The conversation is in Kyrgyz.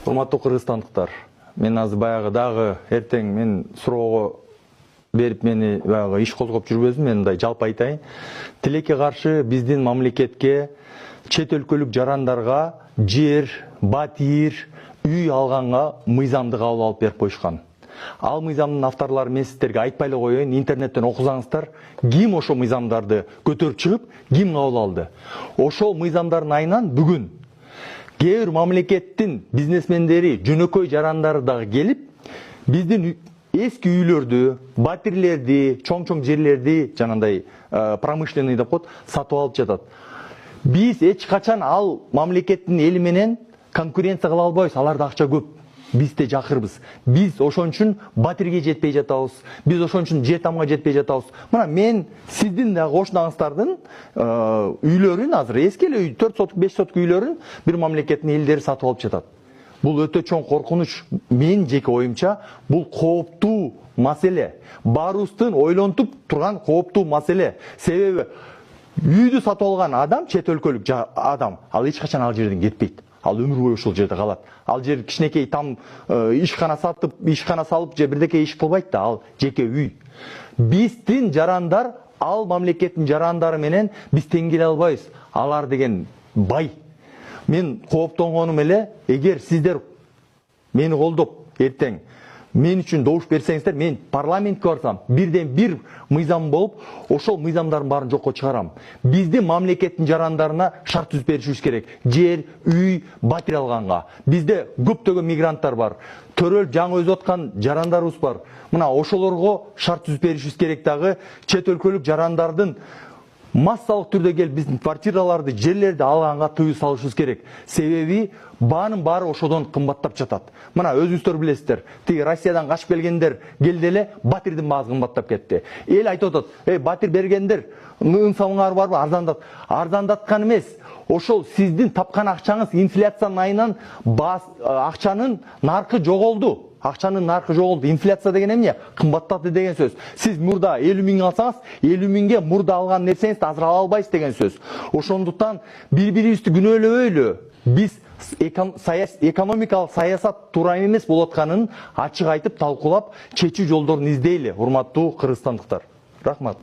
Урматтуу кыргызстандыктар, мен азыр баягы дагы эртең мен суроого берип мени баягы иш козгоп жүрбөзүм, мен мындай жалпы айтайын. Тилекке каршы биздин мамлекетке чет өлкөлүк жарандарга жер, батир, үй алганга мыйзамды кабыл алып берип коюшкан. Ал мыйзамдын авторлору мен сиздерге айтпай эле коеюн, интернеттен окусаңыздар, ким ошо мыйзамдарды көтөрүп чыгып, ким кабыл алды. Ошол мыйзамдардын айынан бүгүн кээ бир мамлекеттин бизнесмендери, жөнөкөй жарандары дагы келип, биздин эски үйлөрдү, батирлерди, чоң-чоң жерлерди, жанагындай промышленный деп коет, сатып алып жатат. Биз эч качан ал мамлекеттин эли менен конкуренция кыла албайбыз, аларда акча көп. Биз де жакырбыз. Биз ошон үчүн батирге жетпей жатабыз. Биз ошон үчүн жер тамга жетпей жатабыз. Мына мен сиздин да кошунаңыздардын үйлөрүн азыр эски эле үй, 4 соток, 5 соток үйлөрүн бир мамлекеттин элдери сатып алып жатат. Бул өтө чоң коркунуч. Мен жеке оюмча бул кооптуу маселе. Баарыбыздын ойлонтуп турган кооптуу маселе. Себеби үйдү сатып алган адам, чет өлкөлүк адам, ал эч качан ал жерден кетпейт. Ал өмүр бою ошол жерде калат. Ал жер кичинекей там ишкана сатып, ишкана салып же бирдеке иш кылбайт да, ал жеке үй. Биздин жарандар ал мамлекеттин жарандары менен биз тең келе албайбыз. Алар деген бай. Мен кооптонгонум эле, эгер сиздер мени колдоп эртең мен үчүн добуш берсеңиздер, мен парламентке барсам, бирден бир мыйзам болуп, ошол мыйзамдардын баарын жокко чыгарам. Биздин мамлекеттин жарандарына шарт түзүп беришибиз керек. Жер, үй, батир алганга. Бизде көптөгөн мигранттар бар. Төрөлүп жаңы өзүп аткан жарандарыбыз бар. Мына ошолорго шарт түзүп беришибиз керек дагы, чет өлкөлүк жарандардын массалык түрдө келип биздин квартираларды, жерлерди алганга тыюу салышыбыз керек. Себеби баанын баары ошодон кымбаттап жатат. Мына өзүңүздөр билесиздер, тиги Россиядан качып келгендер келди эле, батирдин баасы кымбаттап кетти. Эл айтып атат, батир бергендер, ын салыңар барбы? Арзандаткан эмес. Ошол сиздин тапкан акчаңыз инфляциянын айынан акчанын наркы жоголду. Акчанын наркы жоголду. Инфляция деген эмне? Кымбаттады деген сөз. Сиз мурда 50 миң алсаңыз, 50 миңге мурда алган нерсеңизди азыр ала албайсыз деген сөз. Ошондуктан бири-бирибизди күнөөлөбөйлү. Биз экономикалык саясат туура эмес болуп атканын ачык айтып, талкуулап, чечүү жолдорун издейли, урматтуу кыргызстандыктар. Рахмат.